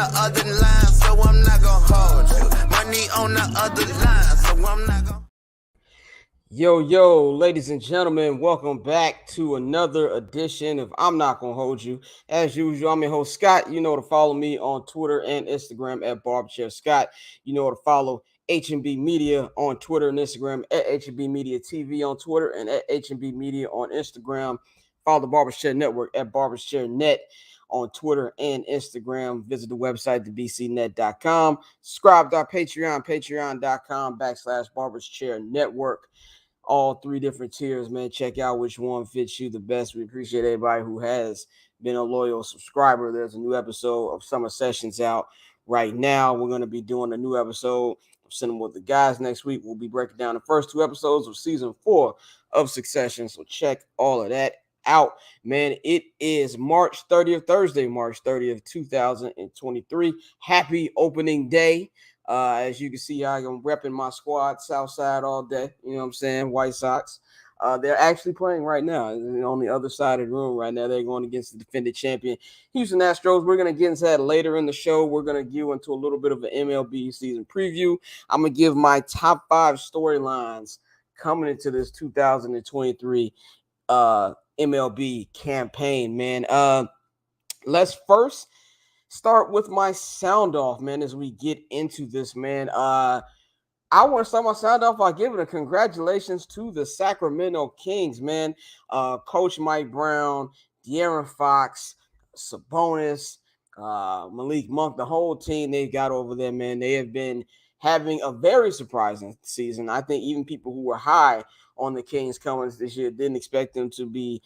the other line, so I'm not gonna hold you. Money on the other line, so I'm not gonna. Yo, ladies and gentlemen, welcome back to another edition of I'm Not Gonna Hold You. As usual, I'm your host, Scott. You know to follow me on Twitter and Instagram at Barberchair Scott. You know to follow H&B Media on Twitter and Instagram at H&B Media TV on Twitter and at H&B Media on Instagram. Follow the Barberchair Network at Barberchair Net on Twitter and Instagram. Visit the website, thebcnet.com. Subscribe to our Patreon, patreon.com/Barberchair Network. All three different tiers, man. Check out which one fits you the best. We appreciate everybody who has been a loyal subscriber. There's a new episode of Summer Sessions out right now. We're going to be doing a new episode of Cinema with the Guys next week. We'll be breaking down the first two episodes of season 4 of Succession. So check all of that out, man. It is March 30th, Thursday, March 30th, 2023. Happy opening day. As you can see, I'm repping my squad, Southside, all day. You know what I'm saying? White Sox. They're actually playing right now. On the other side of the room right now, they're going against the defending champion, Houston Astros. We're going to get into that later in the show. We're going to get into a little bit of an MLB season preview. I'm going to give my top 5 storylines coming into this 2023 MLB campaign, man. Let's first start with my sound off, man, as we get into this, man. I want to start my sound off by giving a congratulations to the Sacramento Kings, man. Coach Mike Brown, De'Aaron Fox, Sabonis, Malik Monk, the whole team they've got over there, man. They have been having a very surprising season. I think even people who were high on the Kings coming this year didn't expect them to be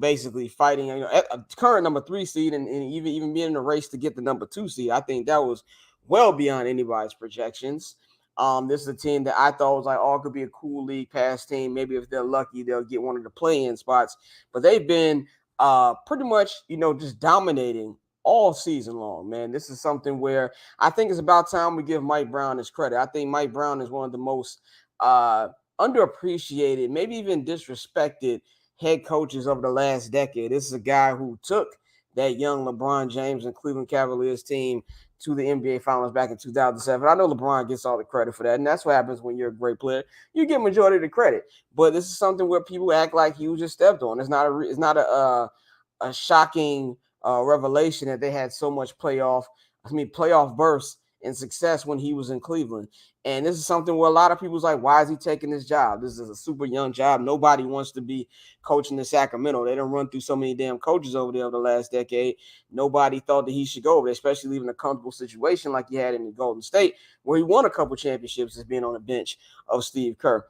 basically fighting, at a current number 3 seed and even being in a race to get the number 2 seed. I think that was well beyond anybody's projections. This is a team that I thought was like, it could be a cool league pass team. Maybe if they're lucky, they'll get one of the play-in spots. But they've been pretty much, just dominating all season long, man. This is something where I think it's about time we give Mike Brown his credit. I think Mike Brown is one of the most underappreciated, maybe even disrespected head coaches over the last decade. This is a guy who took that young LeBron James and Cleveland Cavaliers team to the NBA Finals back in 2007. I know LeBron gets all the credit for that, and that's what happens when you're a great player. You get majority of the credit, but this is something where people act like he was just stepped on. It's not a shocking revelation that they had so much playoff bursts and success when he was in Cleveland. And this is something where a lot of people's like, why is he taking this job? This is a super young job. Nobody wants to be coaching in Sacramento. They don't run through so many damn coaches over there over the last decade. Nobody thought that he should go over there, especially leaving a comfortable situation like he had in Golden State, where he won a couple championships as being on the bench of Steve Kerr.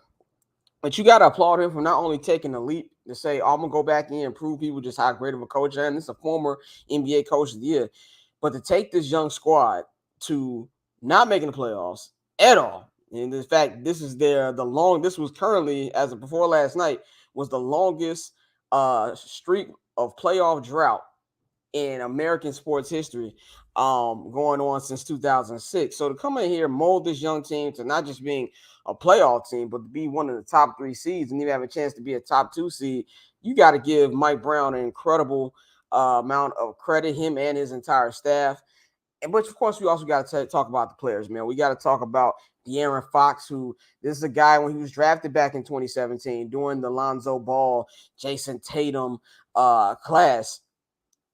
But you got to applaud him for not only taking the leap to say, I'm going to go back in and prove people just how great of a coach I am. This is a former NBA coach of the year. But to take this young squad to not making the playoffs at all. And in fact, this was currently, as of before last night, was the longest streak of playoff drought in American sports history, going on since 2006. So to come in here, mold this young team to not just being a playoff team, but to be one of the top 3 seeds and even have a chance to be a top 2 seed, you got to give Mike Brown an incredible amount of credit, him and his entire staff. But of course, we also got to talk about the players, man. We got to talk about De'Aaron Fox, who this is a guy when he was drafted back in 2017 during the Lonzo Ball, Jason Tatum class.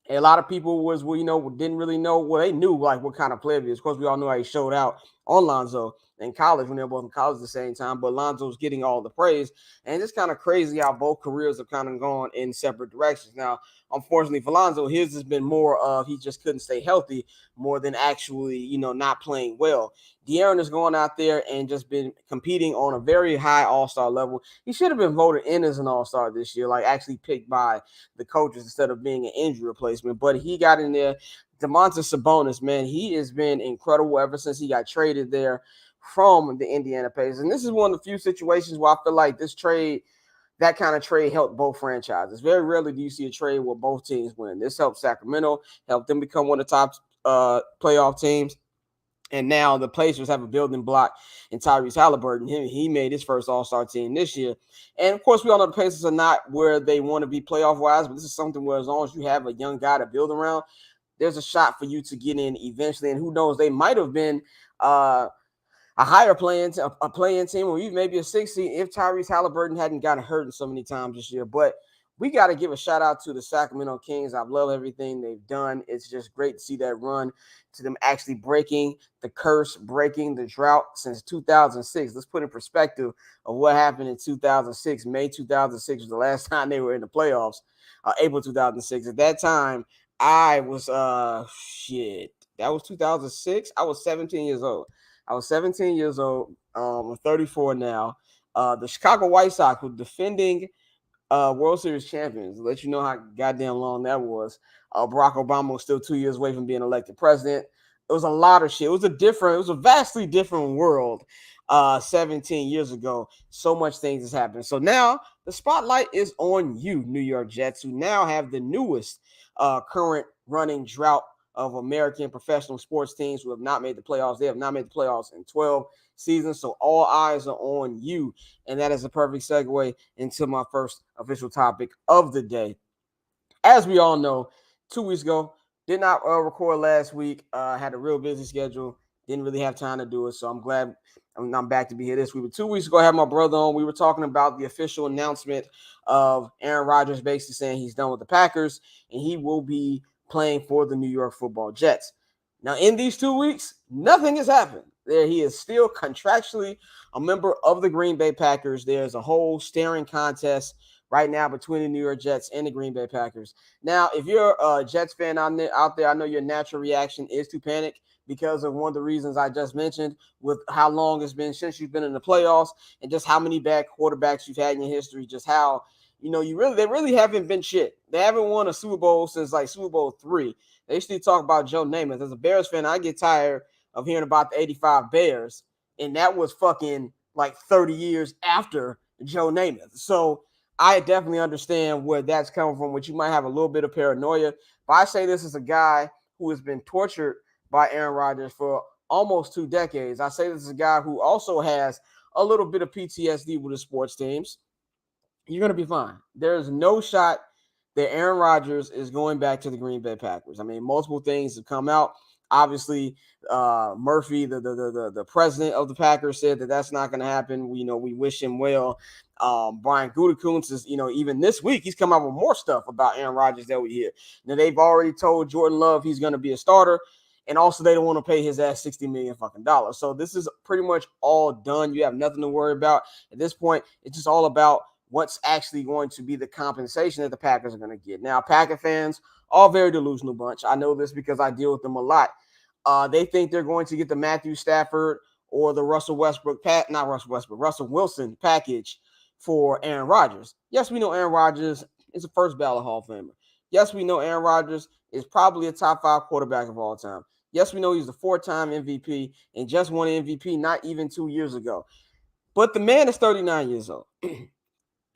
And a lot of people didn't really know. Well, they knew like what kind of player he is. Of course, we all know how he showed out on Lonzo in college when they were both in college at the same time. But Lonzo's getting all the praise. And it's kind of crazy how both careers have kind of gone in separate directions. Now, unfortunately for Lonzo, his has been more of he just couldn't stay healthy more than actually, not playing well. De'Aaron is going out there and just been competing on a very high all-star level. He should have been voted in as an all-star this year, like actually picked by the coaches instead of being an injury replacement. But he got in there. Domantas Sabonis, man, he has been incredible ever since he got traded there from the Indiana Pacers. And this is one of the few situations where I feel like that kind of trade helped both franchises. Very rarely do you see a trade where both teams win. This helped Sacramento, helped them become one of the top playoff teams. And now the Pacers have a building block in Tyrese Halliburton. He made his first All-Star team this year. And, of course, we all know the Pacers are not where they want to be playoff-wise, but this is something where as long as you have a young guy to build around, there's a shot for you to get in eventually. And who knows, they might have been a higher a playing team, or even maybe a 16 if Tyrese Halliburton hadn't gotten hurt so many times this year. But we got to give a shout out to the Sacramento Kings. I love everything they've done. It's just great to see that run, to them actually breaking the curse, breaking the drought since 2006. Let's put in perspective of what happened in 2006. May 2006 was the last time they were in the playoffs. April 2006. At that time, I was that was 2006. I was 17 years old. I was 17 years old. I'm 34 now. The Chicago White Sox were defending World Series champions. To let you know how goddamn long that was. Barack Obama was still 2 years away from being elected president. It was a lot of shit. It was a vastly different world 17 years ago. So much things has happened. So now the spotlight is on you, New York Jets, who now have the newest current running drought of American professional sports teams who have not made the playoffs. They have not made the playoffs in 12 seasons. So all eyes are on you. And that is a perfect segue into my first official topic of the day. As we all know, 2 weeks ago, did not record last week. Had a real busy schedule. Didn't really have time to do it. So I'm glad I'm back to be here this week. But 2 weeks ago, I had my brother on. We were talking about the official announcement of Aaron Rodgers basically saying he's done with the Packers and he will be playing for the New York Football Jets. Now, in these 2 weeks, nothing has happened. He is still contractually a member of the Green Bay Packers. There's a whole staring contest right now between the New York Jets and the Green Bay Packers. Now, if you're a Jets fan out there, I know your natural reaction is to panic because of one of the reasons I just mentioned with how long it's been since you've been in the playoffs and just how many bad quarterbacks you've had in your history, just how they really haven't been shit. They haven't won a Super Bowl since like Super Bowl 3. They used to talk about Joe Namath. As a Bears fan, I get tired of hearing about the 85 Bears, and that was fucking like 30 years after Joe Namath. So I definitely understand where that's coming from, which you might have a little bit of paranoia. But I say this as a guy who has been tortured by Aaron Rodgers for almost 2 decades. I say this as a guy who also has a little bit of PTSD with his sports teams. You're going to be fine. There's no shot that Aaron Rodgers is going back to the Green Bay Packers. I mean, multiple things have come out. Obviously, Murphy, the president of the Packers, said that that's not going to happen. We wish him well. Brian Gutekunst is, even this week, he's come out with more stuff about Aaron Rodgers that we hear. Now, they've already told Jordan Love he's going to be a starter. And also, they don't want to pay his ass $60 million fucking dollars. So this is pretty much all done. You have nothing to worry about. At this point, it's just all about what's actually going to be the compensation that the Packers are going to get. Now, Packer fans, all very delusional bunch. I know this because I deal with them a lot. They think they're going to get the Matthew Stafford or the Russell Wilson package for Aaron Rodgers. Yes, we know Aaron Rodgers is a first ballot Hall of Famer. Yes, we know Aaron Rodgers is probably a top 5 quarterback of all time. Yes, we know he's a 4-time MVP and just won MVP not even 2 years ago. But the man is 39 years old.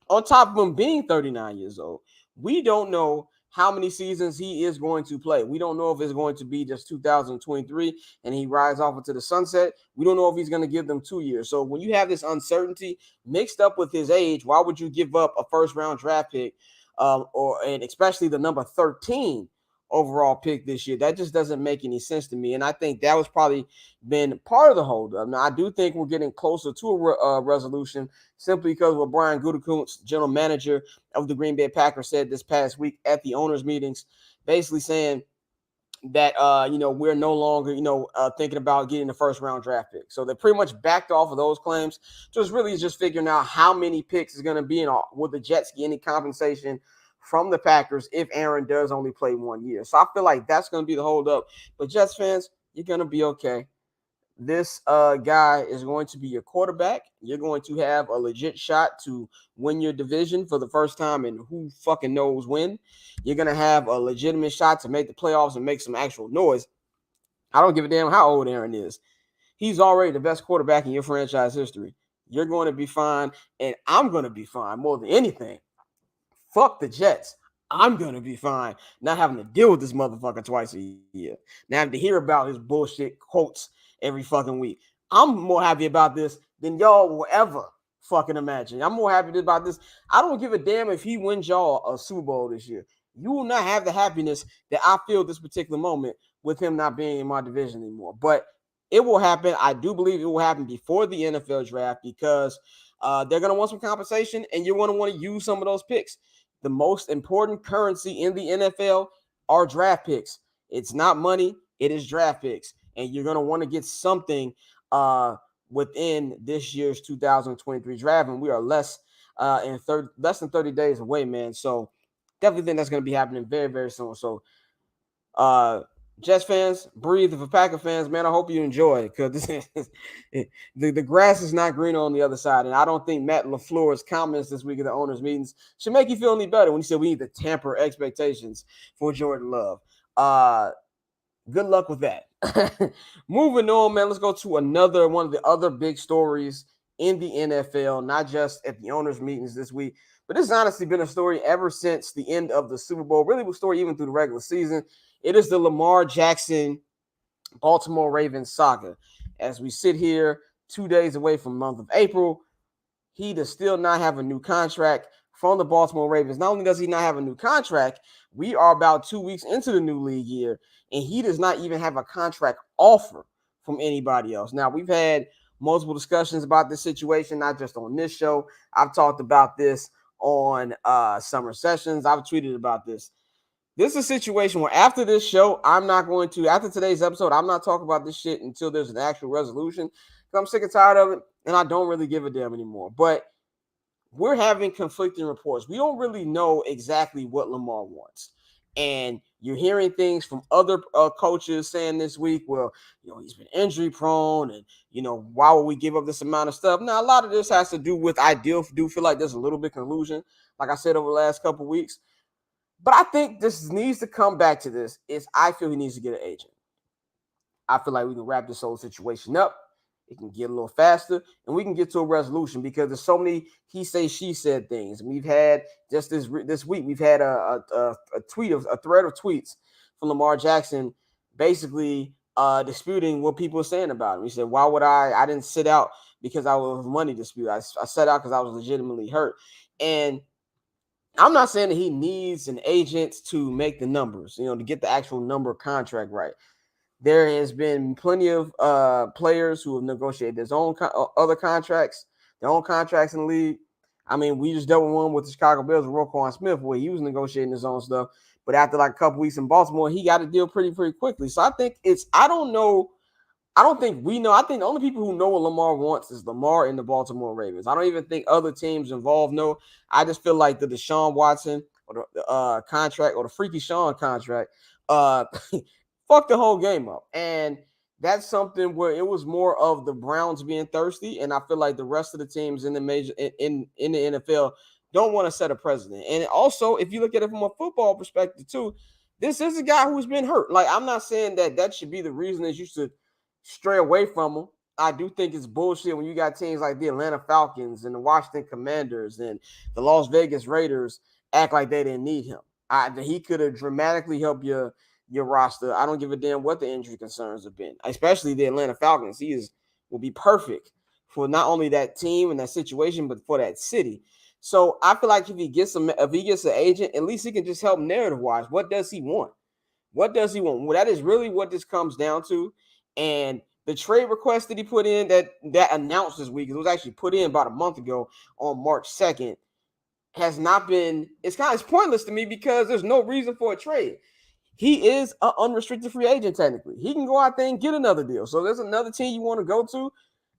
On top of him being 39 years old, we don't know how many seasons he is going to play. We don't know if it's going to be just 2023 and he rides off into the sunset. We don't know if he's going to give them 2 years. So when you have this uncertainty mixed up with his age, why would you give up a first-round draft pick and especially the number 13 overall pick this year? That just doesn't make any sense to me. And I think that was probably been part of the holdup. Now, I do think we're getting closer to a resolution simply because what Brian Gutekunst, general manager of the Green Bay Packers, said this past week at the owners' meetings, basically saying that, we're no longer, thinking about getting the first-round draft pick. So they pretty much backed off of those claims. So it's really just figuring out how many picks is going to be in all. Will the Jets get any compensation from the Packers if Aaron does only play 1 year? So I feel like that's going to be the holdup. But Jets fans, you're going to be okay. This guy is going to be your quarterback. You're going to have a legit shot to win your division for the first time and who fucking knows when. You're going to have a legitimate shot to make the playoffs and make some actual noise. I don't give a damn how old Aaron is. He's already the best quarterback in your franchise history. You're going to be fine, and I'm going to be fine more than anything. Fuck the Jets. I'm going to be fine not having to deal with this motherfucker twice a year. Now having to hear about his bullshit quotes every fucking week. I'm more happy about this than y'all will ever fucking imagine. I'm more happy about this. I don't give a damn if he wins y'all a Super Bowl this year. you will not have the happiness that I feel this particular moment with him not being in my division anymore. But it will happen. I do believe it will happen before the NFL draft because they're going to want some compensation, and you're going to want to use some of those picks. The most important currency in the NFL are draft picks. It's not money, it is draft picks. And you're going to want to get something within this year's 2023 draft. And we are less than 30 days away, man. So definitely think that's going to be happening very, very soon. So Jets fans, breathe. For Packer fans, man, I hope you enjoy it because the grass is not greener on the other side. And I don't think Matt LaFleur's comments this week at the owners' meetings should make you feel any better when he said we need to tamper expectations for Jordan Love. Good luck with that. Moving on, man, let's go to another one of the other big stories in the NFL, not just at the owners' meetings this week, but this has honestly been a story ever since the end of the Super Bowl, really a story even through the regular season. It is the Lamar Jackson Baltimore Ravens saga. As we sit here 2 days away from the month of April, he does still not have a new contract from the Baltimore Ravens. Not only does he not have a new contract, we are about 2 weeks into the new league year, and he does not even have a contract offer from anybody else. Now, we've had multiple discussions about this situation, not just on this show. I've talked about this on summer sessions. I've tweeted about this. This is a situation where after this show, after today's episode, I'm not talking about this shit until there's an actual resolution. I'm sick and tired of it, and I don't really give a damn anymore. But we're having conflicting reports. We don't really know exactly what Lamar wants. And you're hearing things from other coaches saying this week, well, he's been injury prone and, why would we give up this amount of stuff? Now, a lot of this has to do with I do feel like there's a little bit of collusion, like I said, over the last couple of weeks. But I think this needs to come back to this I feel he needs to get an agent. I feel like we can wrap this whole situation up. It can get a little faster, and we can get to a resolution because there's so many he say, she said things. We've had just this week, we've had a thread of tweets from Lamar Jackson basically disputing what people are saying about him. He said, why would I didn't sit out because I was money dispute. I sat out because I was legitimately hurt. And I'm not saying that he needs an agent to make the numbers, to get the actual number contract right. There has been plenty of players who have negotiated their own other contracts, their own contracts in the league. I mean, we just dealt with one with the Chicago Bears with Roquan Smith where he was negotiating his own stuff. But after like a couple weeks in Baltimore, he got a deal pretty quickly. So I think I don't think we know. I think the only people who know what Lamar wants is Lamar and the Baltimore Ravens. I don't even think other teams involved know. I just feel like the Deshaun Watson or the contract or the Freaky Sean contract fucked the whole game up. And that's something where it was more of the Browns being thirsty. And I feel like the rest of the teams in the major in the NFL don't want to set a precedent. And also, if you look at it from a football perspective too, this is a guy who's been hurt. Like, I'm not saying that should be the reason that you should stray away from him. I do think it's bullshit when you got teams like the Atlanta Falcons and the Washington Commanders and the Las Vegas Raiders act like they didn't need him. He could have dramatically helped your roster. I don't give a damn what the injury concerns have been, especially the Atlanta Falcons. Will be perfect for not only that team and that situation, but for that city. So I feel like if he gets an agent, at least he can just help narrative-wise. What does he want? What does he want? Well, that is really what this comes down to. And the trade request that he put in that announced this week, it was actually put in about a month ago on March 2nd, has not been, it's pointless to me because there's no reason for a trade. He is an unrestricted free agent technically. He can go out there and get another deal. So there's another team you want to go to,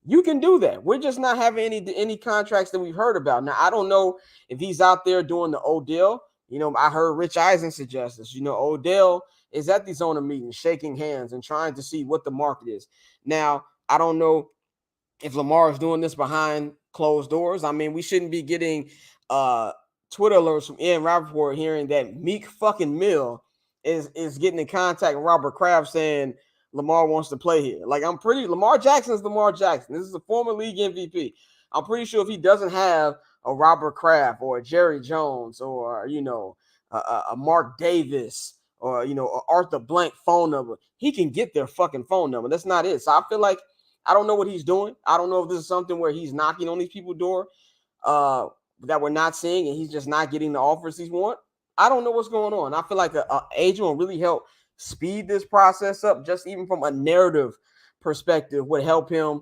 you can do that. We're just not having any contracts that we've heard about. Now, I don't know if he's out there doing the Odell. I heard Rich Eisen suggest this. Odell is at these owner meetings, shaking hands and trying to see what the market is. Now, I don't know if Lamar is doing this behind closed doors. I mean, we shouldn't be getting Twitter alerts from Aaron Rodgers hearing that Meek fucking Mill is getting in contact with Robert Kraft saying Lamar wants to play here. Like, Lamar Jackson is Lamar Jackson. This is a former league MVP. I'm pretty sure if he doesn't have a Robert Kraft or a Jerry Jones or, a Mark Davis or, Arthur Blank phone number, he can get their fucking phone number. That's not it. So I feel like I don't know what he's doing. I don't know if this is something where he's knocking on these people's door that we're not seeing and he's just not getting the offers he wants. I don't know what's going on. I feel like an agent will really help speed this process up, just even from a narrative perspective, would help him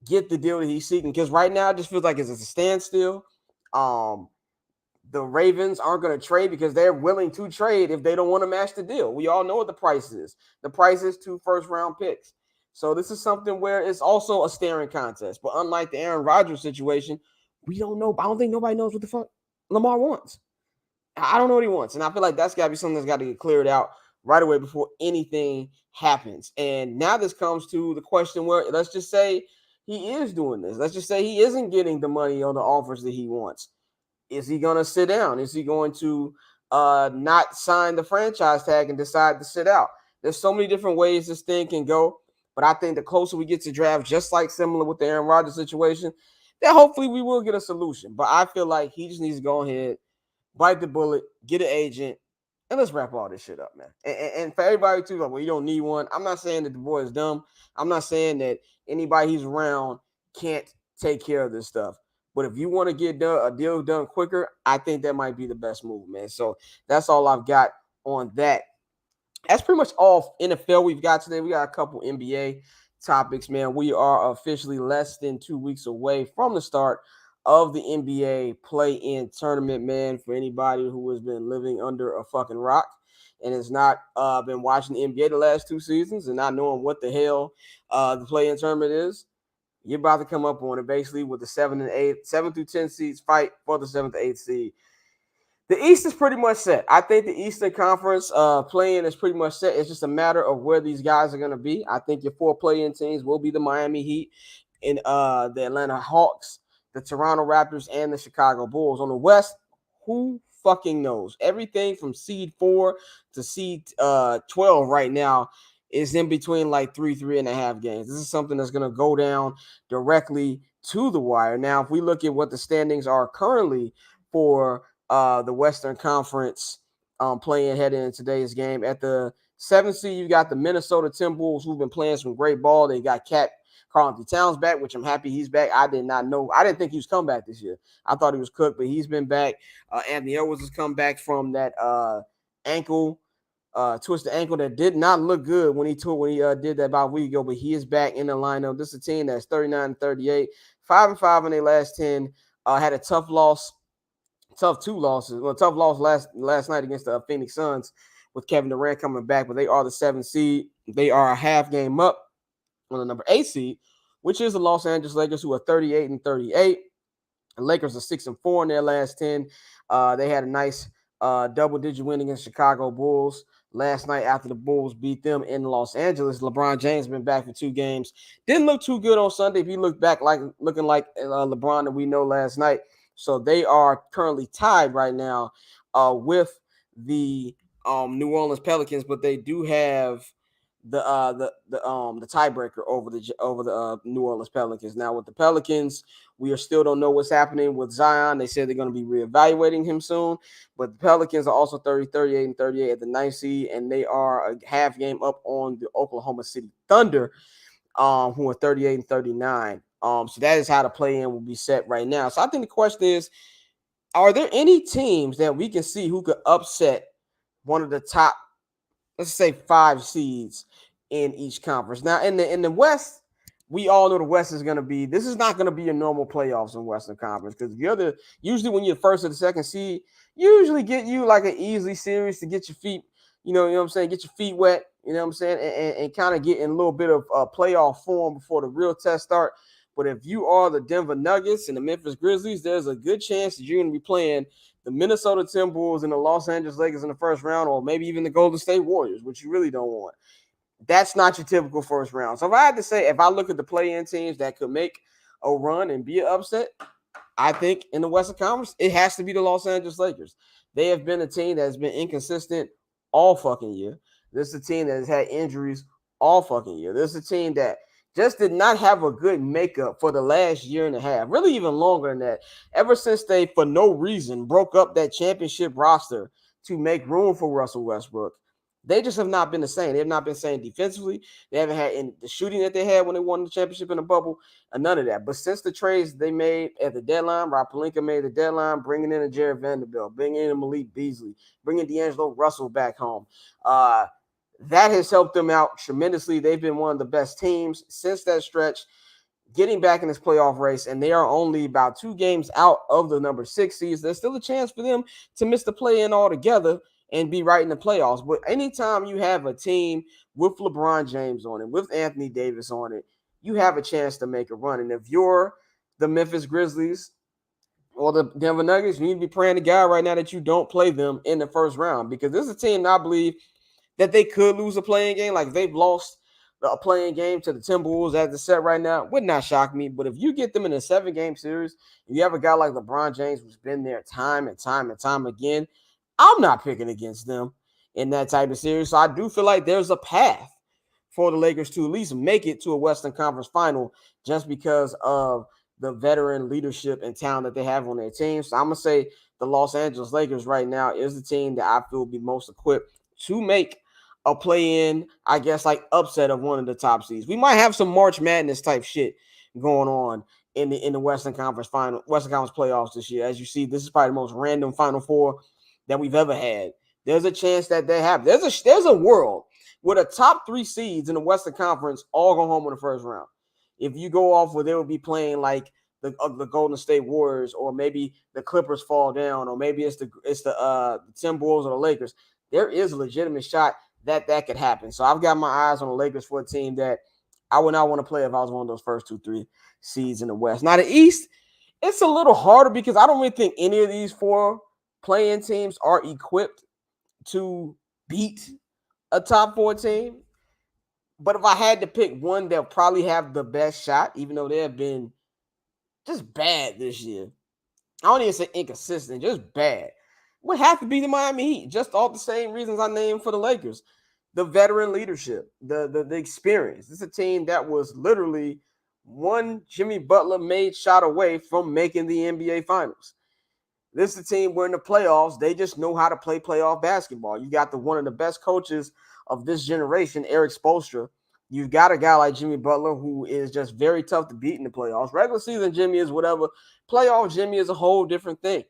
get the deal that he's seeking. Because right now, it just feels like it's a standstill. The Ravens aren't going to trade because they're willing to trade if they don't want to match the deal. We all know what the price is. The price is 2 first-round picks. So this is something where it's also a staring contest. But unlike the Aaron Rodgers situation, we don't know. I don't think nobody knows what the fuck Lamar wants. I don't know what he wants. And I feel like that's got to be something that's got to get cleared out right away before anything happens. And now this comes to the question where, let's just say he is doing this. Let's just say he isn't getting the money or the offers that he wants. Is he going to sit down? Is he going to not sign the franchise tag and decide to sit out? There's so many different ways this thing can go. But I think the closer we get to draft, just like similar with the Aaron Rodgers situation, that hopefully we will get a solution. But I feel like he just needs to go ahead, bite the bullet, get an agent, and let's wrap all this shit up, man. And for everybody too, like, well, you don't need one. I'm not saying that the boy is dumb. I'm not saying that anybody he's around can't take care of this stuff. But if you want to get a deal done quicker, I think that might be the best move, man. So that's all I've got on that. That's pretty much all NFL we've got today. We got a couple NBA topics, man. We are officially less than 2 weeks away from the start of the NBA play-in tournament, man. For anybody who has been living under a fucking rock and has not been watching the NBA the last 2 seasons and not knowing what the hell the play-in tournament is, you're about to come up on it, basically, with the 7 through 10 seeds fight for the 7th to 8th seed. The East is pretty much set. I think the Eastern Conference play-in is pretty much set. It's just a matter of where these guys are going to be. I think your 4 play-in teams will be the Miami Heat and the Atlanta Hawks, the Toronto Raptors, and the Chicago Bulls. On the West, who fucking knows? Everything from seed 4 to seed 12 right now is in between like 3.5 games. This is something that's going to go down directly to the wire. Now, if we look at what the standings are currently for the Western Conference playing heading in today's game, at the 7th seed, you got the Minnesota Timberwolves, who've been playing some great ball. They got Karl-Anthony Towns back, which I'm happy he's back. I did not know. I didn't think he was coming back this year. I thought he was cooked, but he's been back. Anthony Edwards has come back from that ankle, twisted ankle that did not look good when he did that about a week ago, but he is back in the lineup. This is a team that's 39-38, 5-5 in their last 10. Had a tough loss. Tough loss last night against the Phoenix Suns with Kevin Durant coming back, but they are the 7th seed. They are a half game up on the number 8 seed, which is the Los Angeles Lakers, who are 38-38. The Lakers are 6-4 in their last 10. They had a nice double-digit win against Chicago Bulls last night after the Bulls beat them in Los Angeles. LeBron James has been back for 2 games. Didn't look too good on Sunday. He looked back looking like LeBron that we know last night. So they are currently tied right now with the New Orleans Pelicans, but they do have the tiebreaker over the New Orleans Pelicans. Now with the Pelicans, we still don't know what's happening with Zion. They said they're going to be reevaluating him soon, but the Pelicans are also 38-38 at the 9th seed, and they are a half game up on the Oklahoma City Thunder, who are 38-39. So that is how the play-in will be set right now. So I think the question is, are there any teams that we can see who could upset one of the top, let's say, 5 seeds in each conference? Now, in the West, we all know the West is going to be, this is not going to be a normal playoffs in Western Conference, because usually when you're the 1st or the 2nd seed, usually get you like an easy series to get your feet, you know what I'm saying, get your feet wet, you know what I'm saying, and kind of get in a little bit of playoff form before the real test start. But if you are the Denver Nuggets and the Memphis Grizzlies, there's a good chance that you're going to be playing the Minnesota Timberwolves and the Los Angeles Lakers in the first round, or maybe even the Golden State Warriors, which you really don't want. That's not your typical first round. So if I had to say, if I look at the play-in teams that could make a run and be an upset, I think in the Western Conference, it has to be the Los Angeles Lakers. They have been a team that has been inconsistent all fucking year. This is a team that has had injuries all fucking year. This is a team that just did not have a good makeup for the last year and a half, really even longer than that. Ever since they, for no reason, broke up that championship roster to make room for Russell Westbrook, They just have not been the same. They have not been the same defensively. They haven't had the shooting that they had when they won the championship in the bubble, and none of that. But since the trades they made at the deadline, Rob Pelinka made the deadline, bringing in a Jared Vanderbilt, bringing in a Malik Beasley, bringing D'Angelo Russell back home. That has helped them out tremendously. They've been one of the best teams since that stretch, getting back in this playoff race, and they are only about 2 games out of the number 6 seeds. There's still a chance for them to miss the play-in altogether and be right in the playoffs. But anytime you have a team with LeBron James on it, with Anthony Davis on it, you have a chance to make a run. And if you're the Memphis Grizzlies or the Denver Nuggets, you need to be praying to God right now that you don't play them in the first round, because this is a team that I believe that they could lose a playing game. Like, they've lost a playing game to the Timberwolves as the set right now, would not shock me. But if you get them in a 7-game series, you have a guy like LeBron James who's been there time and time and time again, I'm not picking against them in that type of series. So I do feel like there's a path for the Lakers to at least make it to a Western Conference final, just because of the veteran leadership and talent that they have on their team. So I'm going to say the Los Angeles Lakers right now is the team that I feel will be most equipped to make a play-in, I guess, like upset of one of the top seeds. We might have some March Madness type shit going on in the Western Conference playoffs this year. As you see, this is probably the most random Final Four that we've ever had. There's a chance that they have. There's a world where the top 3 seeds in the Western Conference all go home in the first round. If you go off where they would be playing like the Golden State Warriors, or maybe the Clippers fall down, or maybe it's the Timberwolves or the Lakers, there is a legitimate shot that could happen. So I've got my eyes on the Lakers for a team that I would not want to play if I was one of those first 2-3 seeds in the West. Now, the East, it's a little harder because I don't really think any of these 4 play-in teams are equipped to beat a top 4 team. But if I had to pick one, they'll probably have the best shot, even though they have been just bad this year. I don't even say inconsistent, just bad. Would have to be the Miami Heat, just all the same reasons I named for the Lakers. The veteran leadership, the experience. This is a team that was literally one Jimmy Butler made shot away from making the NBA Finals. This is a team where in the playoffs, they just know how to play playoff basketball. You got one of the best coaches of this generation, Eric Spoelstra. You've got a guy like Jimmy Butler who is just very tough to beat in the playoffs. Regular season Jimmy is whatever. Playoff Jimmy is a whole different thing.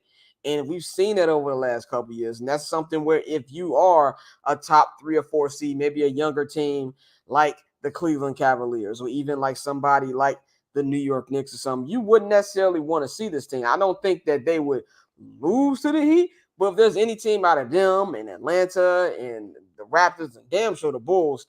And we've seen that over the last couple of years. And that's something where if you are a top 3 or 4 seed, maybe a younger team like the Cleveland Cavaliers, or even like somebody like the New York Knicks or something, you wouldn't necessarily want to see this team. I don't think that they would lose to the Heat, but if there's any team out of them and Atlanta and the Raptors and damn sure the Bulls,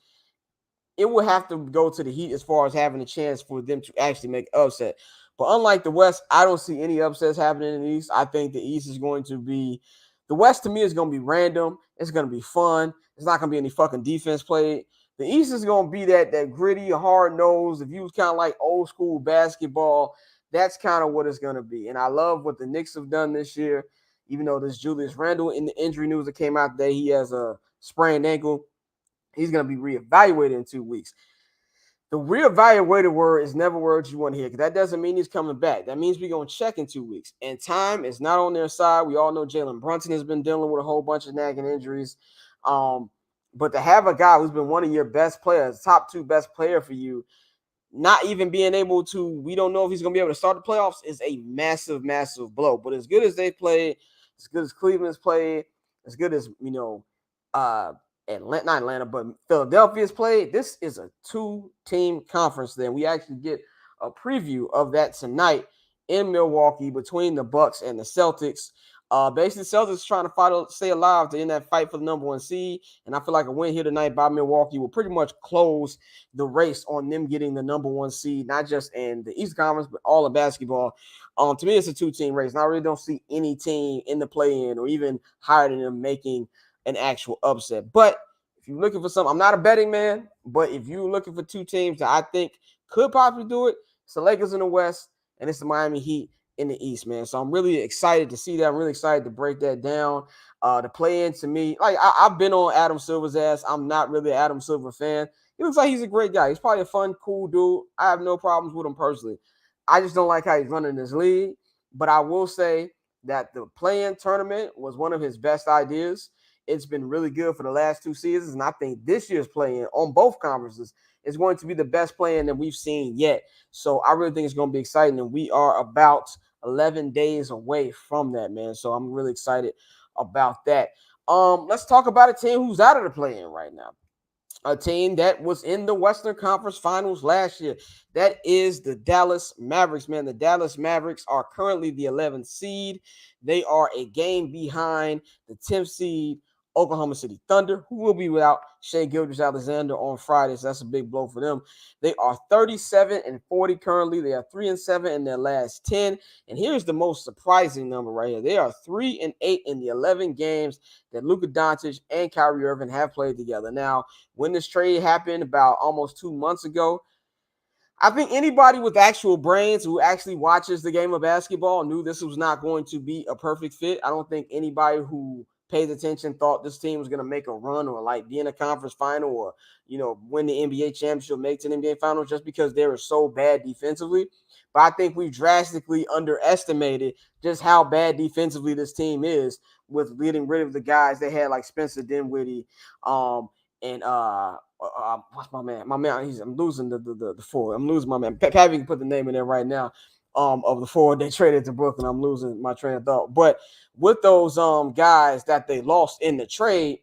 it would have to go to the Heat as far as having a chance for them to actually make upset. But unlike the West, I don't see any upsets happening in the East. I think the East is going to be – the West to me is going to be random. It's going to be fun. It's not going to be any fucking defense played. The East is going to be that gritty, hard-nosed, if you was kind of like old school basketball, that's kind of what it's going to be. And I love what the Knicks have done this year, even though this Julius Randle in the injury news that came out today, he has a sprained ankle. He's going to be reevaluated in 2 weeks. The reevaluated word is never words you want to hear, because that doesn't mean he's coming back. That means we're going to check in 2 weeks. And time is not on their side. We all know Jalen Brunson has been dealing with a whole bunch of nagging injuries. But to have a guy who's been one of your best players, top 2 best player for you, not even being able to, we don't know if he's going to be able to start the playoffs, is a massive, massive blow. But as good as they played, as good as Cleveland's played, as good as, not Atlanta, but Philadelphia's played, this is a 2-team conference. Then we actually get a preview of that tonight in Milwaukee between the Bucks and the Celtics. Basically, the Celtics trying to stay alive to end that fight for the number 1 seed, and I feel like a win here tonight by Milwaukee will pretty much close the race on them getting the number 1 seed, not just in the East Conference, but all of basketball. To me, it's a 2-team race, and I really don't see any team in the play-in or even higher than them making an actual upset. But if you're looking for something, I'm not a betting man, but if you're looking for 2 teams that I think could possibly do it, it's the Lakers in the West and it's the Miami Heat in the East, man. So I'm really excited to see that. I'm really excited to break that down. The play-in to me, like I've been on Adam Silver's ass. I'm not really an Adam Silver fan. He looks like he's a great guy. He's probably a fun, cool dude. I have no problems with him personally. I just don't like how he's running this league. But I will say that the play-in tournament was one of his best ideas. It's been really good for the last 2 seasons, and I think this year's play-in on both conferences is going to be the best play-in that we've seen yet. So I really think it's going to be exciting, and we are about 11 days away from that, man. So I'm really excited about that. Let's talk about a team who's out of the play-in right now. A team that was in the Western Conference Finals last year. That is the Dallas Mavericks, man. The Dallas Mavericks are currently the 11th seed. They are a game behind the 10th seed Oklahoma City Thunder, who will be without Shai Gilgeous-Alexander on Friday. So that's a big blow for them. They are 37-40 currently. They are 3-7 in their last 10. And here's the most surprising number right here. They are 3-8 in the 11 games that Luka Doncic and Kyrie Irving have played together. Now, when this trade happened about almost 2 months ago, I think anybody with actual brains who actually watches the game of basketball knew this was not going to be a perfect fit. I don't think anybody who pays attention thought this team was going to make a run or like be in a conference final or, win the NBA championship, make it to the NBA finals just because they were so bad defensively. But I think we drastically underestimated just how bad defensively this team is with getting rid of the guys they had like Spencer Dinwiddie, and what's my man? My man, I'm losing the four. I'm losing my man. Pappy can put the name in there right now. Of the four they traded to Brooklyn. I'm losing my train of thought. But with those guys that they lost in the trade,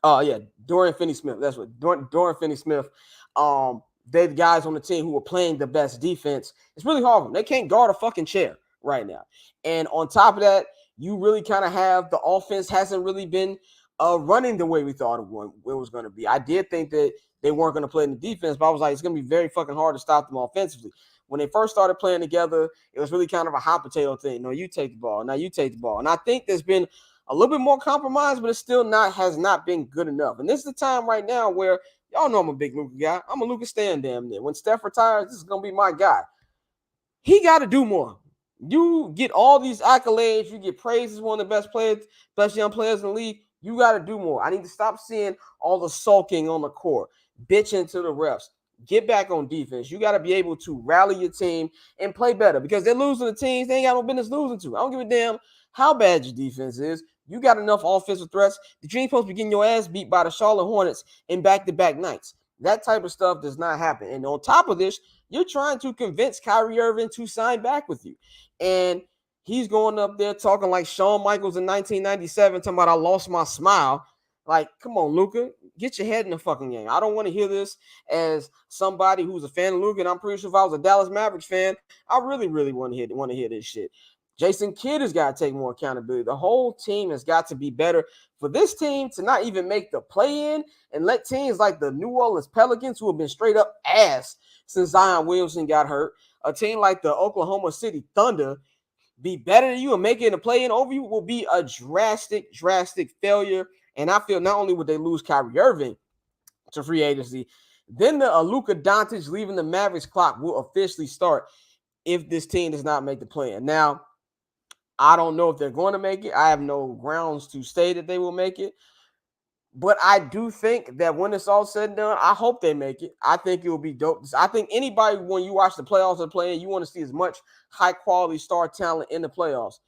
Dorian Finney-Smith. That's what Dorian Finney-Smith. They're the guys on the team who were playing the best defense. It's really hard for them. They can't guard a fucking chair right now. And on top of that, you really kind of have the offense hasn't really been running the way we thought it was going to be. I did think that they weren't going to play in the defense, but I was like, it's going to be very fucking hard to stop them offensively. When they first started playing together, it was really kind of a hot potato thing. No, you take the ball. Now you take the ball. And I think there's been a little bit more compromise, but it still has not been good enough. And this is the time right now where y'all know I'm a big Luka guy. I'm a Luka stan damn near. When Steph retires, this is going to be my guy. He got to do more. You get all these accolades. You get praised as one of the best players, best young players in the league. You got to do more. I need to stop seeing all the sulking on the court, bitching to the refs. Get back on defense. You got to be able to rally your team and play better because they're losing the teams they ain't got no business losing to. I don't give a damn how bad your defense is. You got enough offensive threats that you ain't supposed to be getting your ass beat by the Charlotte Hornets in back-to-back nights. That type of stuff does not happen. And on top of this, you're trying to convince Kyrie Irving to sign back with you. And he's going up there talking like Shawn Michaels in 1997, talking about I lost my smile. Like, come on, Luka, get your head in the fucking game. I don't want to hear this as somebody who's a fan of Luka, and I'm pretty sure if I was a Dallas Mavericks fan, I really, really want to hear this shit. Jason Kidd has got to take more accountability. The whole team has got to be better. For this team to not even make the play-in and let teams like the New Orleans Pelicans, who have been straight up ass since Zion Williamson got hurt, a team like the Oklahoma City Thunder be better than you and make it in a play-in over you will be a drastic failure. And I feel not only would they lose Kyrie Irving to free agency, then the Luka Doncic leaving the Mavericks clock will officially start if this team does not make the play-in. Now, I don't know if they're going to make it. I have no grounds to say that they will make it. But I do think that when it's all said and done, I hope they make it. I think it will be dope. I think anybody, when you watch the playoffs or play-in, you want to see as much high-quality star talent in the playoffs.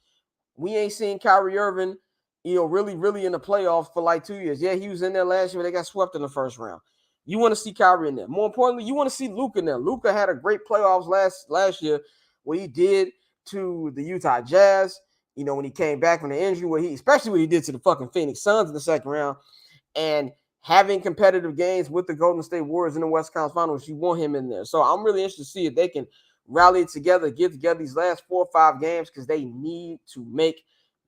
We ain't seen Kyrie Irving, really in the playoffs for like 2 years. Yeah, he was in there last year, but they got swept in the first round. You want to see Kyrie in there. More importantly, you want to see Luka in there. Luka had a great playoffs last year, what he did to the Utah Jazz, when he came back from the injury, especially what he did to the fucking Phoenix Suns in the second round, and having competitive games with the Golden State Warriors in the West Conference Finals, you want him in there. So I'm really interested to see if they can rally together, get together these last 4 or 5 games because they need to make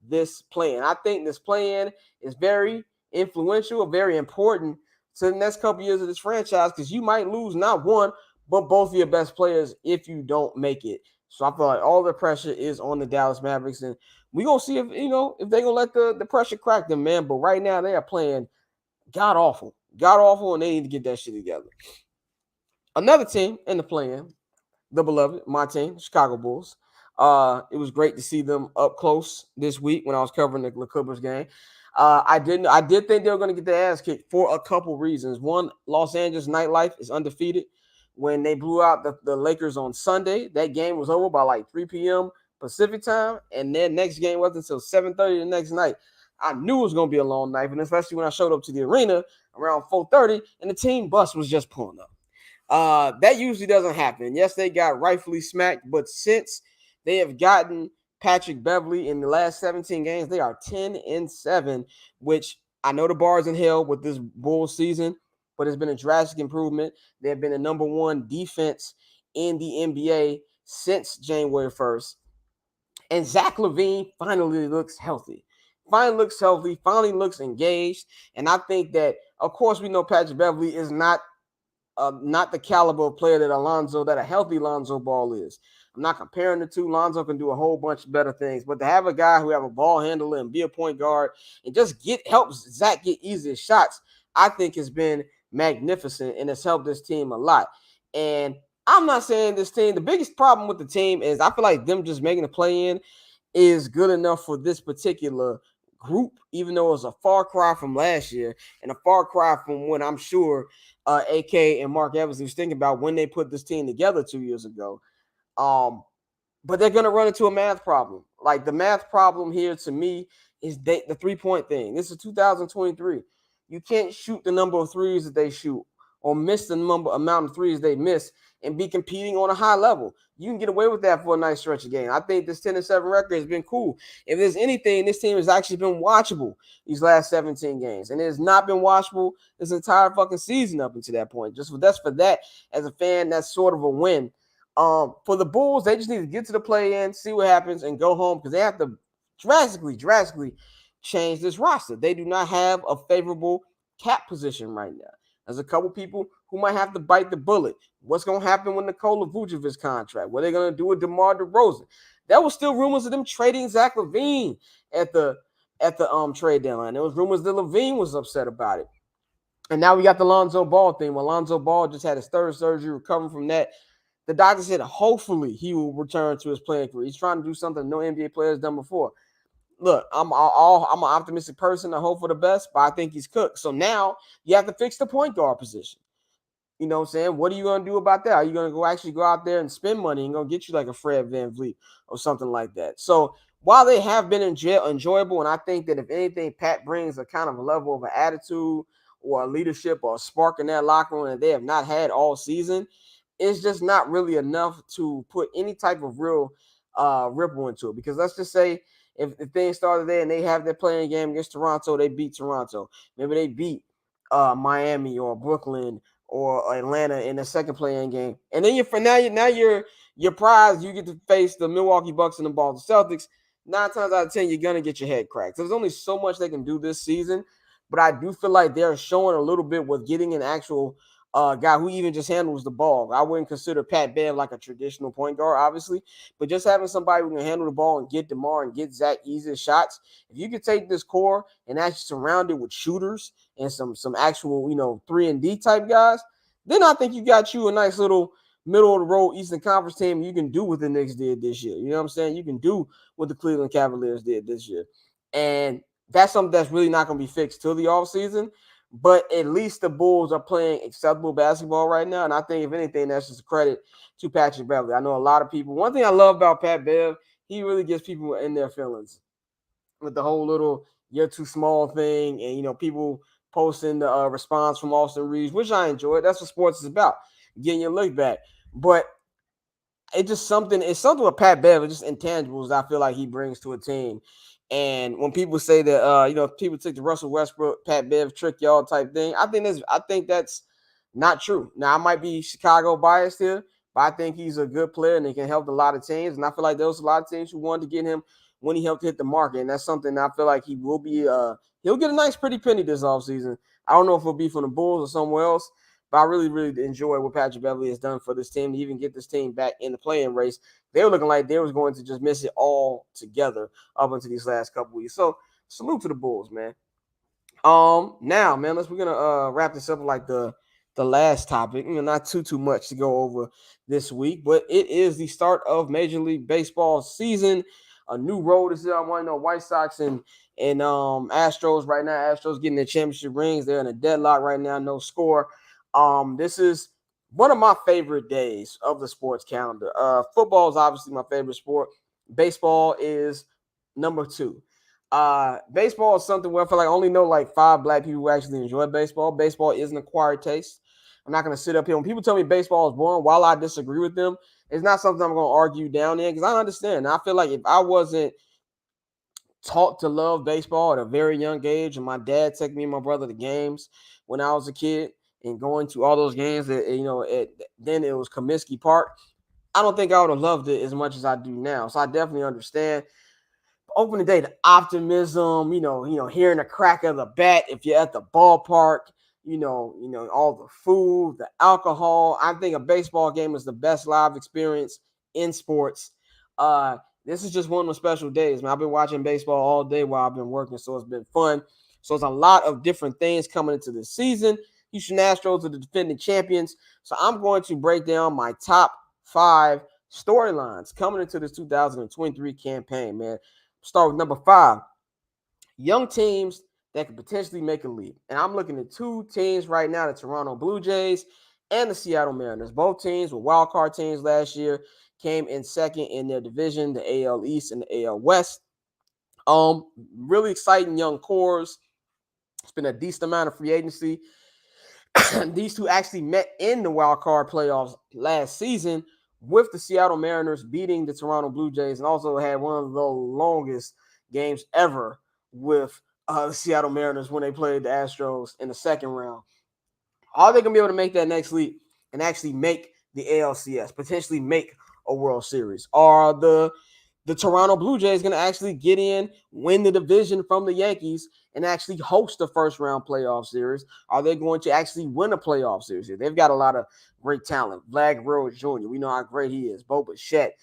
this play-in. I think this play-in is very influential, very important to the next couple years of this franchise because you might lose not one, but both of your best players if you don't make it. So I feel like all the pressure is on the Dallas Mavericks, and we're going to see if they're going to let the pressure crack them, man. But right now they are playing god-awful, and they need to get that shit together. Another team in the play-in, the beloved, my team, Chicago Bulls. It was great to see them up close this week when I was covering the Clippers game. I did think they were going to get their ass kicked for a couple reasons. One, Los Angeles nightlife is undefeated. When they blew out the Lakers on Sunday, that game was over by like 3 p.m. Pacific time, and their next game wasn't until 7:30 the next night. I knew it was going to be a long night, and especially when I showed up to the arena around 4:30 and the team bus was just pulling up. That usually doesn't happen. Yes, they got rightfully smacked, but since they have gotten Patrick Beverley in the last 17 games, they are 10-7, which I know the bar is in hell with this Bulls season, but it's been a drastic improvement. They have been the number one defense in the NBA since January 1st. And Zach LaVine finally looks healthy. Finally looks engaged. And I think that, of course, we know Patrick Beverley is not the caliber of player that a healthy Lonzo Ball is. I'm not comparing the two. Lonzo can do a whole bunch of better things, but to have a guy who have a ball handler and be a point guard and just helps Zach get easier shots, I think has been magnificent and has helped this team a lot. And I'm not saying this team, the biggest problem with the team is I feel like them just making a play in is good enough for this particular group, even though it's a far cry from last year and a far cry from when I'm sure AK and Mark Evans was thinking about when they put this team together 2 years ago. But they're going to run into a math problem. Like the math problem here to me is the 3-point thing. This is 2023. You can't shoot the number of threes that they shoot or miss the amount of threes they miss and be competing on a high level. You can get away with that for a nice stretch of game. I think this 10-7 record has been cool. If there's anything, this team has actually been watchable these last 17 games. And it has not been watchable this entire fucking season up until that point. That's for that, as a fan, that's sort of a win. For the Bulls, they just need to get to the play-in, see what happens, and go home because they have to drastically change this roster. They do not have a favorable cap position right now. There's a couple people who might have to bite the bullet. What's going to happen with Nikola Vucevic's contract? What are they going to do with DeMar DeRozan? There was still rumors of them trading Zach LaVine at the trade deadline. There was rumors that LaVine was upset about it. And now we got the Lonzo Ball thing. Well, Lonzo Ball just had his third surgery, recovering from that. The doctor said hopefully he will return to his playing career. He's trying to do something no NBA player has done before. Look, I'm an optimistic person. I hope for the best, but I think he's cooked. So now you have to fix the point guard position. You know what I'm saying? What are you going to do about that? Are you going to go out there and spend money and go get you like a Fred VanVleet or something like that? So while they have been enjoyable, and I think that if anything, Pat brings a kind of a level of an attitude or a leadership or a spark in that locker room that they have not had all season, it's just not really enough to put any type of real ripple into it. Because let's just say if things started there and they have their playing game against Toronto, they beat Toronto. Maybe they beat Miami or Brooklyn or Atlanta in the second playing game. And then you're prized. You get to face the Milwaukee Bucks and the Boston Celtics. 9 times out of 10, you're going to get your head cracked. So there's only so much they can do this season. But I do feel like they're showing a little bit with getting an actual guy who even just handles the ball. I wouldn't consider Pat Bev like a traditional point guard, obviously, but just having somebody who can handle the ball and get DeMar and get Zach easier shots. If you could take this core and actually surround it with shooters and some actual 3-and-D type guys, then I think you got you a nice little middle of the road Eastern Conference team you can do what the Knicks did this year. You know what I'm saying? You can do what the Cleveland Cavaliers did this year. And that's something that's really not going to be fixed till the offseason. But at least the Bulls are playing acceptable basketball right now. And I think, if anything, that's just a credit to Patrick Beverley. I know a lot of people. One thing I love about Pat Bev, he really gets people in their feelings with the whole little "you're too small" thing. And, people posting the response from Austin Reeves, which I enjoy. That's what sports is about, getting your look back. But it's something with Pat Bev, it's just intangibles I feel like he brings to a team. And when people say that, people take the Russell Westbrook, Pat Bev trick y'all type thing, I think that's not true. Now, I might be Chicago biased here, but I think he's a good player and he can help a lot of teams. And I feel like there was a lot of teams who wanted to get him when he helped hit the market. And that's something I feel like he will be. He'll get a nice pretty penny this offseason. I don't know if it'll be from the Bulls or somewhere else, but I really, really enjoy what Patrick Beverley has done for this team to even get this team back in the playing race. They were looking like they was going to just miss it all together up until these last couple weeks. So salute to the Bulls, man. Now, man, we're gonna wrap this up like the last topic. Not too much to go over this week, but it is the start of Major League Baseball season. A new road is there. I want to know White Sox and Astros right now. Astros getting their championship rings. They're in a deadlock right now, no score. This is one of my favorite days of the sports calendar. Football is obviously my favorite sport. Baseball is number 2. Baseball is something where I feel like I only know like 5 black people who actually enjoy baseball. Baseball is an acquired taste. I'm not gonna sit up here when people tell me baseball is boring. While I disagree with them, it's not something I'm gonna argue down in because I understand. And I feel like if I wasn't taught to love baseball at a very young age, and my dad took me and my brother to games when I was a kid, and going to all those games that then it was Comiskey Park. I don't think I would have loved it as much as I do now. So I definitely understand opening day, the optimism, hearing the crack of the bat if you're at the ballpark, all the food, the alcohol. I think a baseball game is the best live experience in sports. This is just one of the special days, man. I've been watching baseball all day while I've been working, so it's been fun. So it's a lot of different things coming into this season. Houston Astros are the defending champions. So I'm going to break down my top 5 storylines coming into this 2023 campaign, man. Start with number 5. Young teams that could potentially make a leap. And I'm looking at 2 teams right now, the Toronto Blue Jays and the Seattle Mariners. Both teams were wild card teams last year, came in second in their division, the AL East and the AL West. Really exciting young cores. It's been a decent amount of free agency. These two actually met in the wild card playoffs last season with the Seattle Mariners beating the Toronto Blue Jays, and also had one of the longest games ever with the Seattle Mariners when they played the Astros in the second round. Are they going to be able to make that next leap and actually make the ALCS, potentially make a World Series? Are the Toronto Blue Jays going to actually get in, win the division from the Yankees, and actually host the first round playoff series? Are they going to actually win a playoff series? They've got a lot of great talent. Vlad Guerrero Jr., we know how great he is. Bo Bichette,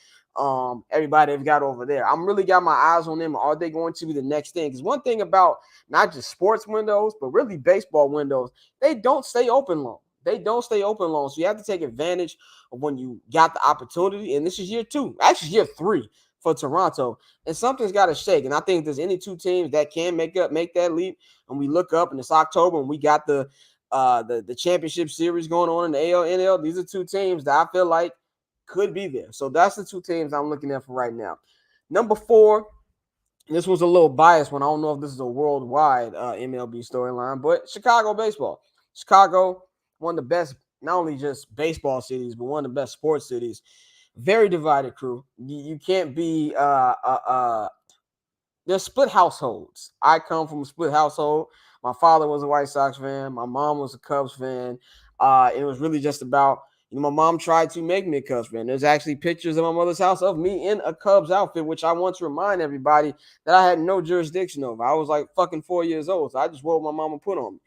everybody they've got over there. I'm really got my eyes on them. Are they going to be the next thing? Because one thing about not just sports windows, but really baseball windows, they don't stay open long. They don't stay open long. So you have to take advantage of when you got the opportunity. And this is year 2, actually year 3 for Toronto, and something's got to shake. And I think if there's any 2 teams that can make that leap, and we look up and it's October and we got the championship series going on in the AL, NL, these are 2 teams that I feel like could be there. So that's the 2 teams I'm looking at for right now. Number 4, this was a little biased one. I don't know if this is a worldwide MLB storyline, but Chicago baseball. Chicago, one of the best, not only just baseball cities, but one of the best sports cities. Very divided crew. You can't be they're split households. I come from a split household. My father was a White Sox fan. My mom was a Cubs fan. It was really just about, my mom tried to make me a Cubs fan. There's actually pictures of my mother's house of me in a Cubs outfit, which I want to remind everybody that I had no jurisdiction over. I was like fucking 4 years old, so I just wore what my mama put on me.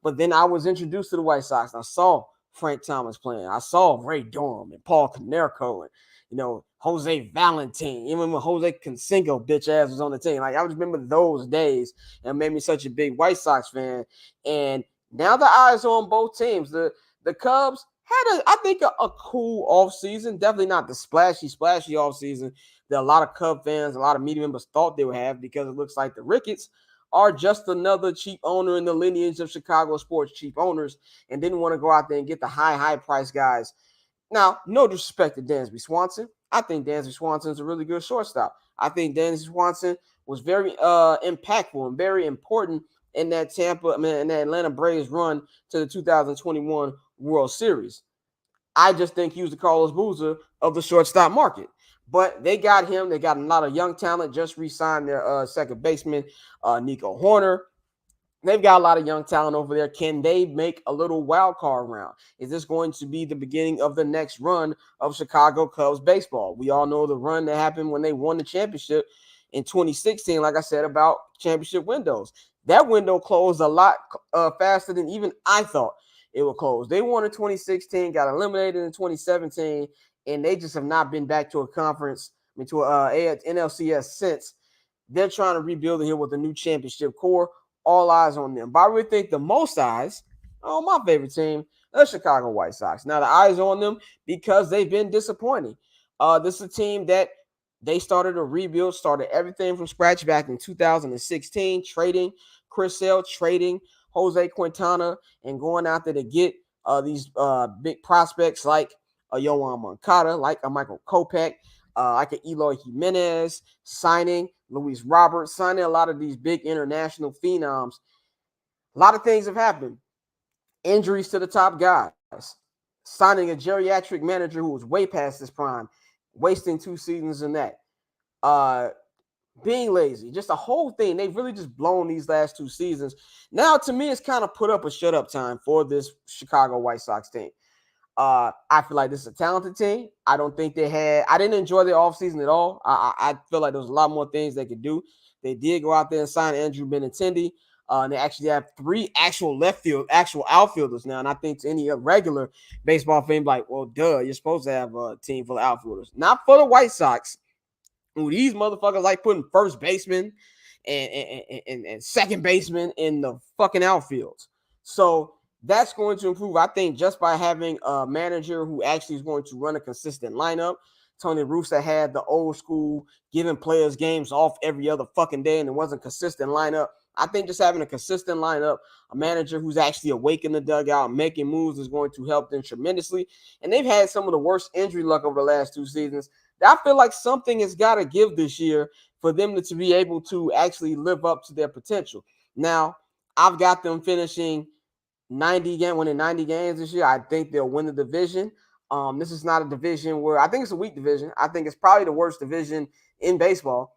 But then I was introduced to the White Sox. I saw Frank Thomas playing. I saw Ray Durham and Paul Konerko and, Jose Valentin, even when Jose Canseco bitch ass was on the team. Like, I just remember those days, and made me such a big White Sox fan. And now the eyes are on both teams. The Cubs had I think a cool offseason. Definitely not the splashy offseason that a lot of Cub fans, a lot of media members thought they would have, because it looks like the Ricketts are just another cheap owner in the lineage of Chicago sports cheap owners, and didn't want to go out there and get the high price guys. Now, no disrespect to Dansby Swanson. I think Dansby Swanson is a really good shortstop. I think Dansby Swanson was very impactful and very important in that in that Atlanta Braves run to the 2021 World Series. I just think he was the Carlos Boozer of the shortstop market. But they got him. They got a lot of young talent. Just re-signed their second baseman, Nico Horner. They've got a lot of young talent over there. Can they make a little wild card round? Is this going to be the beginning of the next run of Chicago Cubs baseball? We all know the run that happened when they won the championship in 2016, like I said, about championship windows. That window closed a lot faster than even I thought it would close. They won in 2016, got eliminated in 2017, and they just have not been back to a conference, to NLCS since. They're trying to rebuild it here with a new championship core. All eyes on them. But I really think the most eyes on my favorite team, the Chicago White Sox. Now, the eyes on them because they've been disappointing. This is a team that they started a rebuild, started everything from scratch back in 2016, trading Chris Sale, trading Jose Quintana, and going out there to get these big prospects like Yoan Moncada, like a Michael Kopech, like an Eloy Jimenez, signing Luis Roberts, signing a lot of these big international phenoms. A lot of things have happened. Injuries to the top guys. Signing a geriatric manager who was way past his prime, wasting 2 seasons in that. Being lazy, just a whole thing. They've really just blown these last 2 seasons. Now, to me, it's kind of put up a shut up time for this Chicago White Sox team. I feel like this is a talented team. I don't think I didn't enjoy their offseason at all. I feel like there was a lot more things they could do. They did go out there and sign Andrew Benintendi. And they actually have 3 actual outfielders now. And I think to any regular baseball fan, like, well, duh, you're supposed to have a team full of outfielders. Not for the White Sox. Ooh, these motherfuckers like putting first baseman and second baseman in the fucking outfields. So that's going to improve, I think, just by having a manager who actually is going to run a consistent lineup. Tony Russa had the old school giving players games off every other fucking day, and it wasn't a consistent lineup. I think just having a consistent lineup, a manager who's actually awake in the dugout, making moves is going to help them tremendously. And they've had some of the worst injury luck over the last 2 seasons. I feel like something has got to give this year for them to be able to actually live up to their potential. Now, I've got them finishing winning 90 games this year. I think they'll win the division. This is not a division where I think it's a weak division. I think it's probably the worst division in baseball.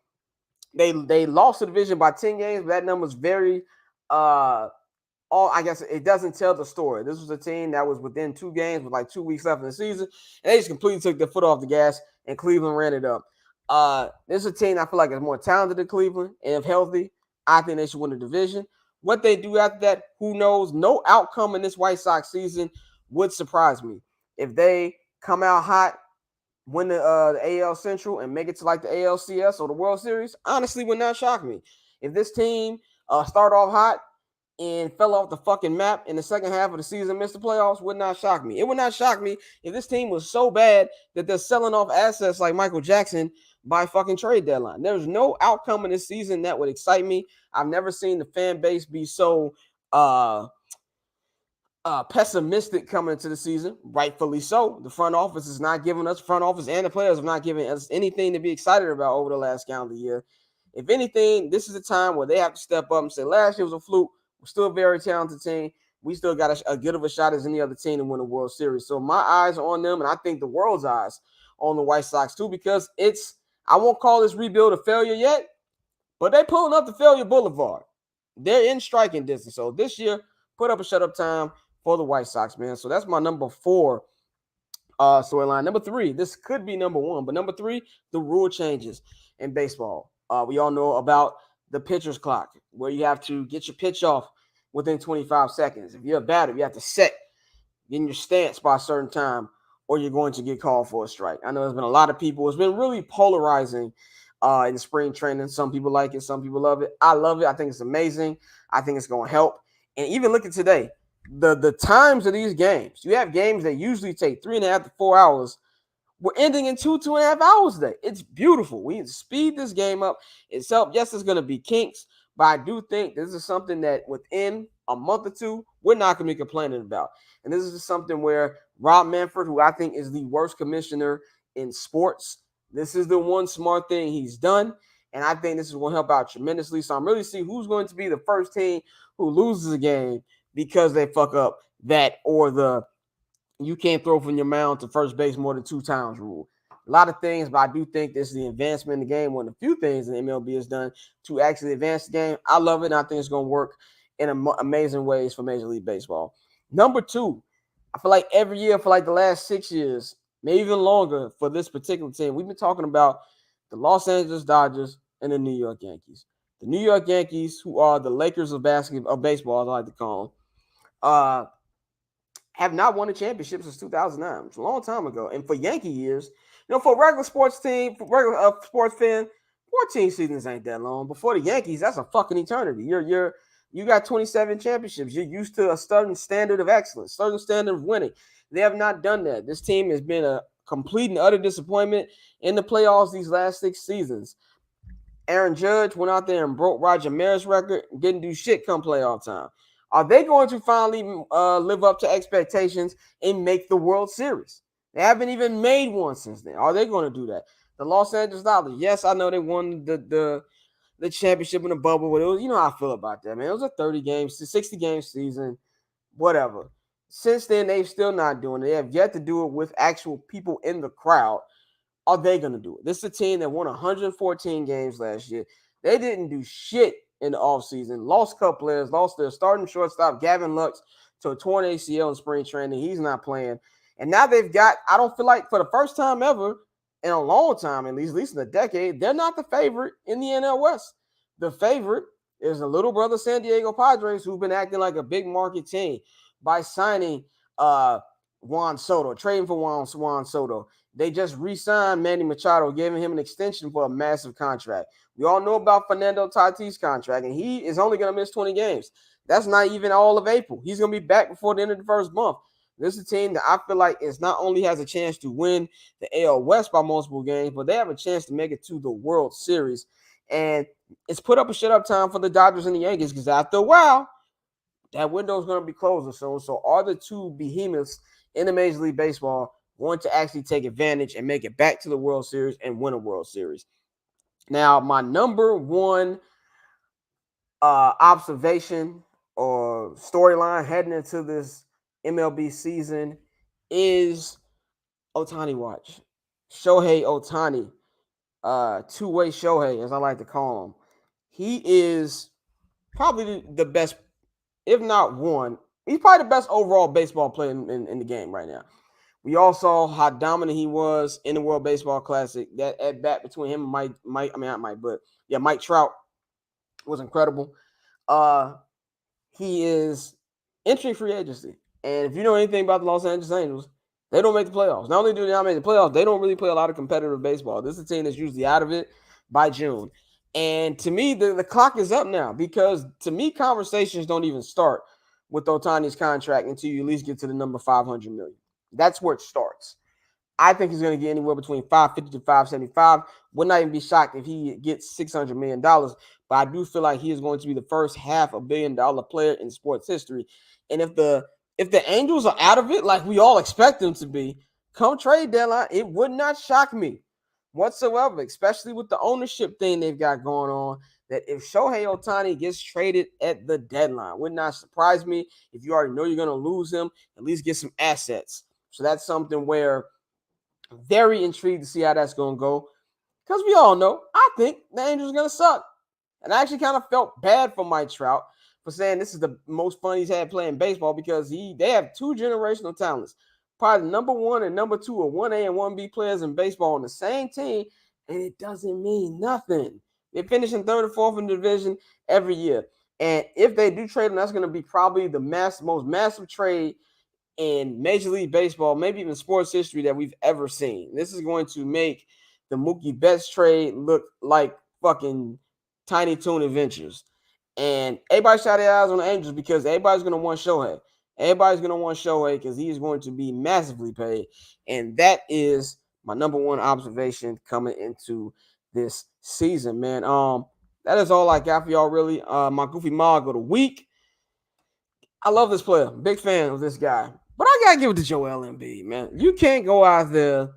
They lost the division by 10 games, but that number is very I guess it doesn't tell the story. This was a team that was within 2 games with like 2 weeks left in the season, and they just completely took their foot off the gas, and Cleveland ran it up. This is a team I feel like is more talented than Cleveland, and if healthy, I think they should win the division. What they do after that, who knows? No outcome in this White Sox season would surprise me. If they come out hot, win the AL Central, and make it to like the ALCS or the World Series, honestly would not shock me. If this team start off hot and fell off the fucking map in the second half of the season, missed the playoffs, would not shock me. It would not shock me if this team was so bad that they're selling off assets like Michael Jackson by fucking trade deadline. There's no outcome in this season that would excite me. I've never seen the fan base be so pessimistic coming into the season. Rightfully so. The front office and the players have not given us anything to be excited about over the last calendar year. If anything, this is a time where they have to step up and say, last year was a fluke. We're still a very talented team. We still got a good of a shot as any other team to win the World Series. So my eyes are on them, and I think the world's eyes on the White Sox too, because I won't call this rebuild a failure yet, but they're pulling up the failure boulevard. They're in striking distance. So this year, put up a shut-up time for the White Sox, man. So that's my number 4 storyline. Number 3, this could be number 1, but number 3, the rule changes in baseball. We all know about the pitcher's clock, where you have to get your pitch off within 25 seconds. If you're a batter, you have to set in your stance by a certain time, or you're going to get called for a strike. I know there's been a lot of people. It's been really polarizing in spring training. Some people like it. Some people love it. I love it. I think it's amazing. I think it's going to help. And even look at today, the times of these games. You have games that usually take 3.5 to 4 hours. We're ending in 2.5 hours today. It's beautiful. We need to speed this game up. It's helped. Yes, there's going to be kinks, but I do think this is something that within a month or 2, we're not going to be complaining about. And this is something where Rob Manfred, who I think is the worst commissioner in sports, this is the one smart thing he's done. And I think this is going to help out tremendously. So I'm really seeing who's going to be the first team who loses a game because they fuck up that, or the you can't throw from your mound to first base more than 2 times rule. A lot of things, but I do think this is the advancement in the game. One of the few things the MLB has done to actually advance the game. I love it, and I think it's going to work in amazing ways for Major League Baseball. Number 2, I feel like every year for like the last 6 years, maybe even longer for this particular team, we've been talking about the Los Angeles Dodgers and the New York Yankees. The New York Yankees, who are the Lakers of baseball, as I like to call them, have not won a championship since 2009. It's a long time ago. And for Yankee years, for a regular sports team, for regular sports fan, 14 seasons ain't that long. But for the Yankees, that's a fucking eternity. You got 27 championships. You're used to a certain standard of excellence, certain standard of winning. They have not done that. This team has been a complete and utter disappointment in the playoffs these last 6 seasons. Aaron Judge went out there and broke Roger Maris' record, didn't do shit come playoff time. Are they going to finally live up to expectations and make the World Series? They haven't even made one since then. Are they going to do that? The Los Angeles Dodgers, yes, I know they won the the championship in the bubble. But it was, you know how I feel about that, man. It was a 60-game season, whatever. Since then, they've still not doing it. They have yet to do it with actual people in the crowd. Are they going to do it? This is a team that won 114 games last year. They didn't do shit in the offseason. Lost a couple players, lost their starting shortstop, Gavin Lux, to a torn ACL in spring training. He's not playing. And now they've got, I don't feel like for the first time ever, in a long time, at least in a decade, they're not the favorite in the NL West. The favorite is the little brother San Diego Padres, who've been acting like a big market team by signing Juan Soto, trading for Juan Soto. They just re-signed Manny Machado, giving him an extension for a massive contract. We all know about Fernando Tatis' contract, and he is only going to miss 20 games. That's not even all of April. He's going to be back before the end of the first month. This is a team that I feel like is not only has a chance to win the AL West by multiple games, but they have a chance to make it to the World Series. And it's put up a shut-up time for the Dodgers and the Yankees because after a while, that window is going to be closing soon. So are the two behemoths in the Major League Baseball going to actually take advantage and make it back to the World Series and win a World Series? Now, my number one observation or storyline heading into this MLB season is Ohtani watch. Shohei Ohtani, two-way Shohei, as I like to call him. He is probably the best, if not one. He's probably the best overall baseball player in the game right now. We all saw how dominant he was in the World Baseball Classic. That at bat between him and Mike Trout was incredible. He is entering free agency. And if you know anything about the Los Angeles Angels, they don't make the playoffs. Not only do they not make the playoffs, they don't really play a lot of competitive baseball. This is a team that's usually out of it by June. And to me, the clock is up now because to me, conversations don't even start with Ohtani's contract until you at least get to the number 500 million. That's where it starts. I think he's going to get anywhere between 550 to 575. Would not even be shocked if he gets $600 million. But I do feel like he is going to be the first $500 million player in sports history. And if the Angels are out of it, like we all expect them to be, come trade deadline, it would not shock me whatsoever, especially with the ownership thing they've got going on, that if Shohei Ohtani gets traded at the deadline, would not surprise me. If you already know you're going to lose him, at least get some assets. So that's something where I'm very intrigued to see how that's going to go because we all know, I think the Angels are going to suck. And I actually kind of felt bad for Mike Trout for saying this is the most fun he's had playing baseball because they have two generational talents. Probably number one and number two are 1A and 1B players in baseball on the same team, and it doesn't mean nothing. They're finishing third or fourth in the division every year. And if they do trade them, that's going to be probably the most massive trade in Major League Baseball, maybe even sports history that we've ever seen. This is going to make the Mookie Betts trade look like fucking Tiny Toon Adventures. And everybody shot their eyes on the Angels because everybody's going to want Shohei. Everybody's going to want Shohei because he is going to be massively paid. And that is my number one observation coming into this season, man. That is all I got for y'all, really. My Goofy Mog of the week. I love this player. Big fan of this guy. But I got to give it to Joel Embiid, man. You can't go out there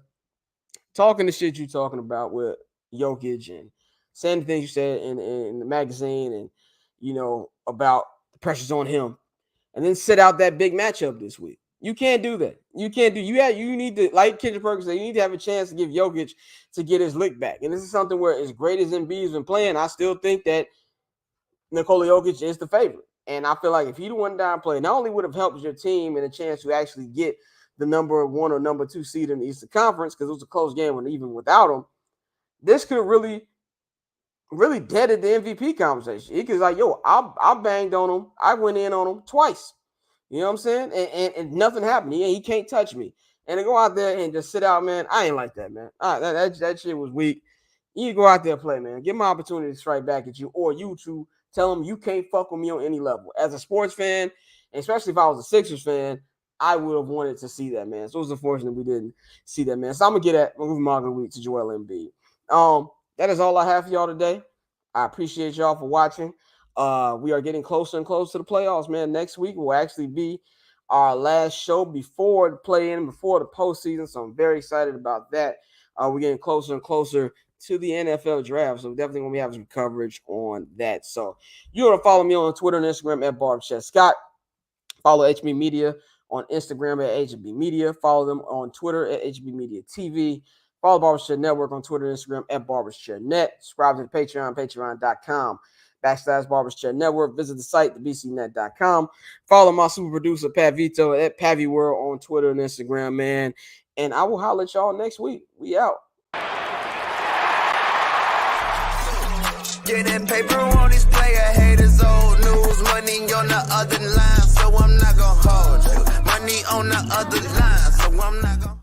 talking the shit you're talking about with Jokic and saying the things you said in the magazine and, about the pressures on him and then sit out that big matchup this week. You can't do that. You need to, like Kendrick Perkins said, you need to have a chance to give Jokic to get his lick back. And this is something where, as great as Embiid's been playing, I still think that Nikola Jokic is the favorite. And I feel like if he'd won down play, not only would have helped your team and a chance to actually get the number one or number two seed in the Eastern Conference, because it was a close game and even without him, this could really deaded the MVP conversation. He could like, I banged on him. I went in on him twice. You know what I'm saying? And nothing happened. He can't touch me. And to go out there and just sit out, man, I ain't like that, man. That shit was weak. You go out there and play, man. Give him an opportunity to strike back at you, or you to tell him you can't fuck with me on any level. As a sports fan, especially if I was a Sixers fan, I would have wanted to see that, man. So it was unfortunate we didn't see that, man. So I'm going to get at moving Margaret Week to Joel Embiid. That is all I have for y'all today. I appreciate y'all for watching. We are getting closer and closer to the playoffs, man. Next week will actually be our last show before the play-in, before the postseason. So I'm very excited about that. We're getting closer and closer to the NFL draft. So definitely going to be having some coverage on that. So you want to follow me on Twitter and Instagram at Barbershop Scott. Follow HB Media on Instagram at HB Media. Follow them on Twitter at HB Media TV. Follow Barbershop Network on Twitter and Instagram at Barbershop Net. Subscribe to the Patreon, patreon.com/Barbershop Network. Visit the site, thebcnet.com. Follow my super producer, Pat Vito, at Pavi World on Twitter and Instagram, man. And I will holler at y'all next week. We out. Getting paper on these player haters, old news. Money on the other line, so I'm not gonna hold you. Money on the other line, so I'm not gonna